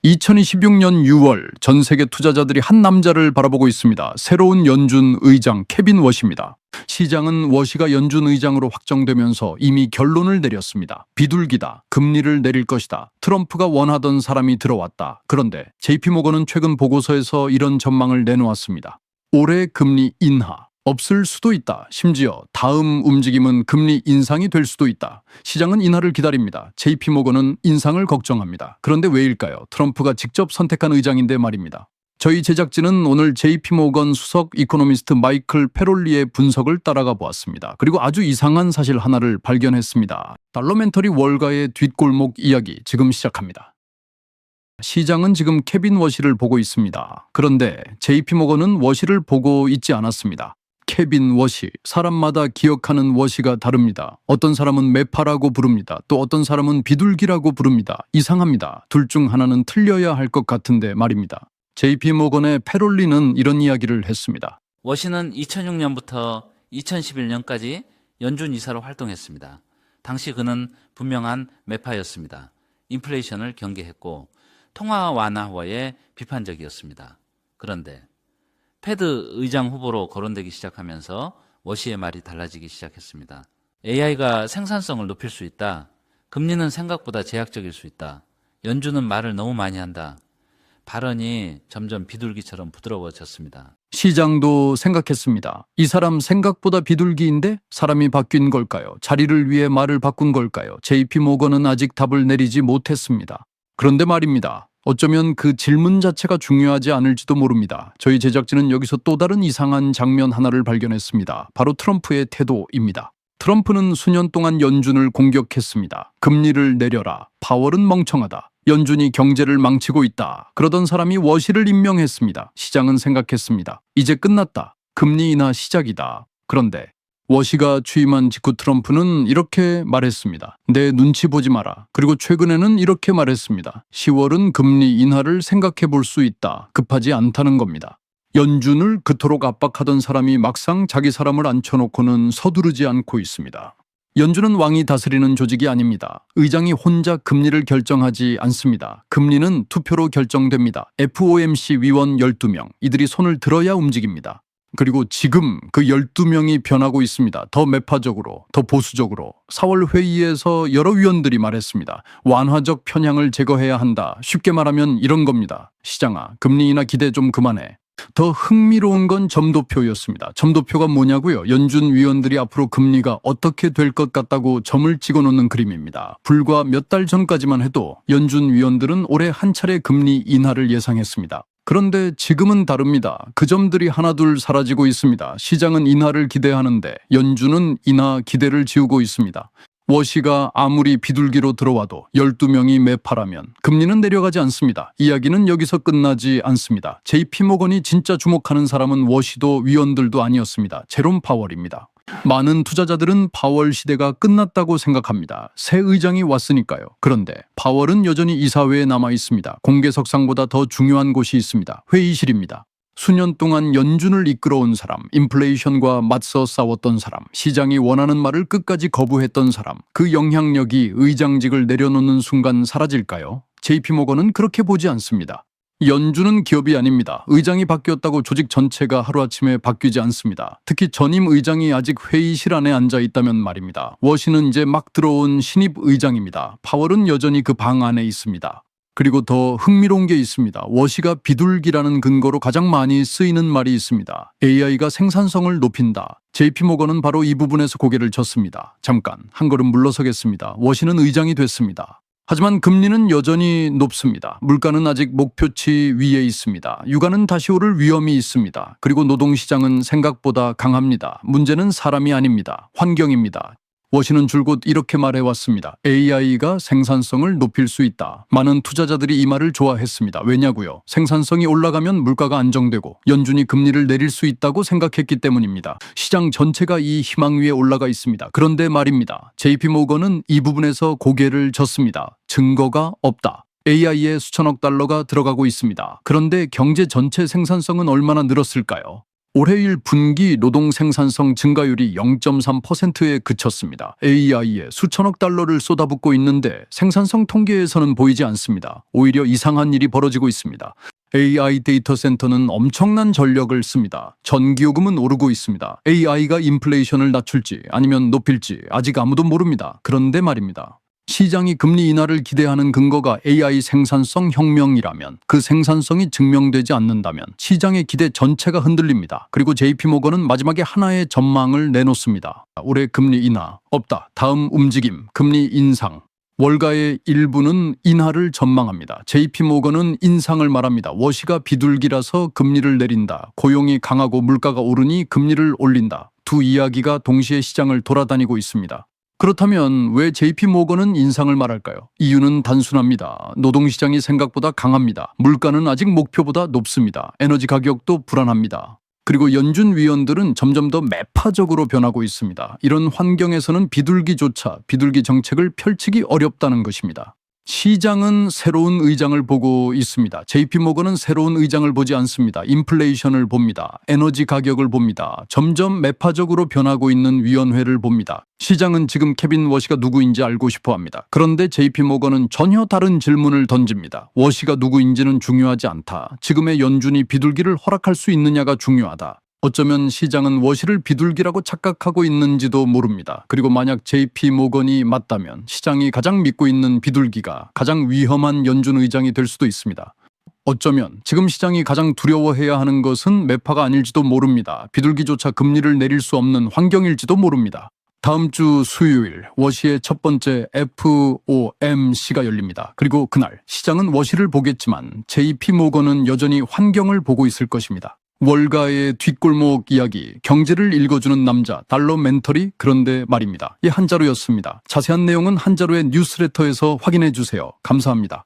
2026년 6월 전 세계 투자자들이 한 남자를 바라보고 있습니다. 새로운 연준 의장 케빈 워시입니다. 시장은 워시가 연준 의장으로 확정되면서 이미 결론을 내렸습니다. 비둘기다. 금리를 내릴 것이다. 트럼프가 원하던 사람이 들어왔다. 그런데 JP모건은 최근 보고서에서 이런 전망을 내놓았습니다. 올해 금리 인하. 없을 수도 있다. 심지어 다음 움직임은 금리 인상이 될 수도 있다. 시장은 인하를 기다립니다. JP모건은 인상을 걱정합니다. 그런데 왜일까요? 트럼프가 직접 선택한 의장인데 말입니다. 저희 제작진은 오늘 JP모건 수석 이코노미스트 마이클 페롤리의 분석을 따라가 보았습니다. 그리고 아주 이상한 사실 하나를 발견했습니다. 달러멘터리 월가의 뒷골목 이야기 지금 시작합니다. 시장은 지금 케빈 워시를 보고 있습니다. 그런데 JP모건은 워시를 보고 있지 않았습니다. 케빈 워시, 사람마다 기억하는 워시가 다릅니다. 어떤 사람은 매파라고 부릅니다. 또 어떤 사람은 비둘기라고 부릅니다. 이상합니다. 둘 중 하나는 틀려야 할 것 같은데 말입니다. JP모건의 페롤리는 이런 이야기를 했습니다. 워시는 2006년부터 2011년까지 연준 이사로 활동했습니다. 당시 그는 분명한 매파였습니다. 인플레이션을 경계했고 통화 완화에 비판적이었습니다. 그런데 패드 의장 후보로 거론되기 시작하면서 워시의 말이 달라지기 시작했습니다. AI가 생산성을 높일 수 있다. 금리는 생각보다 제약적일 수 있다. 연준은 말을 너무 많이 한다. 발언이 점점 비둘기처럼 부드러워졌습니다. 시장도 생각했습니다. 이 사람 생각보다 비둘기인데 사람이 바뀐 걸까요? 자리를 위해 말을 바꾼 걸까요? JP모건은 아직 답을 내리지 못했습니다. 그런데 말입니다. 어쩌면 그 질문 자체가 중요하지 않을지도 모릅니다. 저희 제작진은 여기서 또 다른 이상한 장면 하나를 발견했습니다. 바로 트럼프의 태도입니다. 트럼프는 수년 동안 연준을 공격했습니다. 금리를 내려라. 파월은 멍청하다. 연준이 경제를 망치고 있다. 그러던 사람이 워시를 임명했습니다. 시장은 생각했습니다. 이제 끝났다. 금리 인하 시작이다. 그런데 워시가 취임한 직후 트럼프는 이렇게 말했습니다. 내 눈치 보지 마라. 그리고 최근에는 이렇게 말했습니다. 10월은 금리 인하를 생각해 볼 수 있다. 급하지 않다는 겁니다. 연준을 그토록 압박하던 사람이 막상 자기 사람을 앉혀놓고는 서두르지 않고 있습니다. 연준은 왕이 다스리는 조직이 아닙니다. 의장이 혼자 금리를 결정하지 않습니다. 금리는 투표로 결정됩니다. FOMC 위원 12명, 이들이 손을 들어야 움직입니다. 그리고 지금 그 12명이 변하고 있습니다. 더 매파적으로, 더 보수적으로. 4월 회의에서 여러 위원들이 말했습니다. 완화적 편향을 제거해야 한다. 쉽게 말하면 이런 겁니다. 시장아, 금리 인하 기대 좀 그만해. 더 흥미로운 건 점도표였습니다. 점도표가 뭐냐고요? 연준 위원들이 앞으로 금리가 어떻게 될 것 같다고 점을 찍어놓는 그림입니다. 불과 몇 달 전까지만 해도 연준 위원들은 올해 한 차례 금리 인하를 예상했습니다. 그런데 지금은 다릅니다. 그 점들이 하나둘 사라지고 있습니다. 시장은 인하를 기대하는데 연준은 인하 기대를 지우고 있습니다. 워시가 아무리 비둘기로 들어와도 12명이 매파라면 금리는 내려가지 않습니다. 이야기는 여기서 끝나지 않습니다. JP모건이 진짜 주목하는 사람은 워시도 위원들도 아니었습니다. 제롬 파월입니다. 많은 투자자들은 파월 시대가 끝났다고 생각합니다. 새 의장이 왔으니까요. 그런데 파월은 여전히 이사회에 남아 있습니다. 공개석상보다 더 중요한 곳이 있습니다. 회의실입니다. 수년 동안 연준을 이끌어온 사람, 인플레이션과 맞서 싸웠던 사람, 시장이 원하는 말을 끝까지 거부했던 사람, 그 영향력이 의장직을 내려놓는 순간 사라질까요? JP모건은 그렇게 보지 않습니다. 연준은 기업이 아닙니다. 의장이 바뀌었다고 조직 전체가 하루아침에 바뀌지 않습니다. 특히 전임 의장이 아직 회의실 안에 앉아 있다면 말입니다. 워시는 이제 막 들어온 신입 의장입니다. 파월은 여전히 그 방 안에 있습니다. 그리고 더 흥미로운 게 있습니다. 워시가 비둘기라는 근거로 가장 많이 쓰이는 말이 있습니다. AI가 생산성을 높인다. JP모건은 바로 이 부분에서 고개를 젓습니다. 잠깐 한 걸음 물러서겠습니다. 워시는 의장이 됐습니다. 하지만 금리는 여전히 높습니다. 물가는 아직 목표치 위에 있습니다. 유가는 다시 오를 위험이 있습니다. 그리고 노동시장은 생각보다 강합니다. 문제는 사람이 아닙니다. 환경입니다. 워시는 줄곧 이렇게 말해왔습니다. AI가 생산성을 높일 수 있다. 많은 투자자들이 이 말을 좋아했습니다. 왜냐고요? 생산성이 올라가면 물가가 안정되고 연준이 금리를 내릴 수 있다고 생각했기 때문입니다. 시장 전체가 이 희망 위에 올라가 있습니다. 그런데 말입니다. JP모건은 이 부분에서 고개를 젓습니다. 증거가 없다. AI에 수천억 달러가 들어가고 있습니다. 그런데 경제 전체 생산성은 얼마나 늘었을까요? 올해 1분기 노동 생산성 증가율이 0.3%에 그쳤습니다. AI에 수천억 달러를 쏟아붓고 있는데 생산성 통계에서는 보이지 않습니다. 오히려 이상한 일이 벌어지고 있습니다. AI 데이터 센터는 엄청난 전력을 씁니다. 전기요금은 오르고 있습니다. AI가 인플레이션을 낮출지 아니면 높일지 아직 아무도 모릅니다. 그런데 말입니다. 시장이 금리 인하를 기대하는 근거가 AI 생산성 혁명이라면 그 생산성이 증명되지 않는다면 시장의 기대 전체가 흔들립니다. 그리고 JP모건은 마지막에 하나의 전망을 내놓습니다. 올해 금리 인하 없다. 다음 움직임 금리 인상. 월가의 일부는 인하를 전망합니다. JP모건은 인상을 말합니다. 워시가 비둘기라서 금리를 내린다. 고용이 강하고 물가가 오르니 금리를 올린다. 두 이야기가 동시에 시장을 돌아다니고 있습니다. 그렇다면 왜 JP모건은 인상을 말할까요? 이유는 단순합니다. 노동시장이 생각보다 강합니다. 물가는 아직 목표보다 높습니다. 에너지 가격도 불안합니다. 그리고 연준 위원들은 점점 더 매파적으로 변하고 있습니다. 이런 환경에서는 비둘기조차 비둘기 정책을 펼치기 어렵다는 것입니다. 시장은 새로운 의장을 보고 있습니다. JP모건은 새로운 의장을 보지 않습니다. 인플레이션을 봅니다. 에너지 가격을 봅니다. 점점 매파적으로 변하고 있는 위원회를 봅니다. 시장은 지금 케빈 워시가 누구인지 알고 싶어 합니다. 그런데 JP모건은 전혀 다른 질문을 던집니다. 워시가 누구인지는 중요하지 않다. 지금의 연준이 비둘기를 허락할 수 있느냐가 중요하다. 어쩌면 시장은 워시를 비둘기라고 착각하고 있는지도 모릅니다. 그리고 만약 JP모건이 맞다면 시장이 가장 믿고 있는 비둘기가 가장 위험한 연준 의장이 될 수도 있습니다. 어쩌면 지금 시장이 가장 두려워해야 하는 것은 매파가 아닐지도 모릅니다. 비둘기조차 금리를 내릴 수 없는 환경일지도 모릅니다. 다음 주 수요일 워시의 첫 번째 FOMC가 열립니다. 그리고 그날 시장은 워시를 보겠지만 JP모건은 여전히 환경을 보고 있을 것입니다. 월가의 뒷골목 이야기, 경제를 읽어주는 남자, 달러 멘터리, 그런데 말입니다. 이 한자로였습니다. 자세한 내용은 한자로의 뉴스레터에서 확인해 주세요. 감사합니다.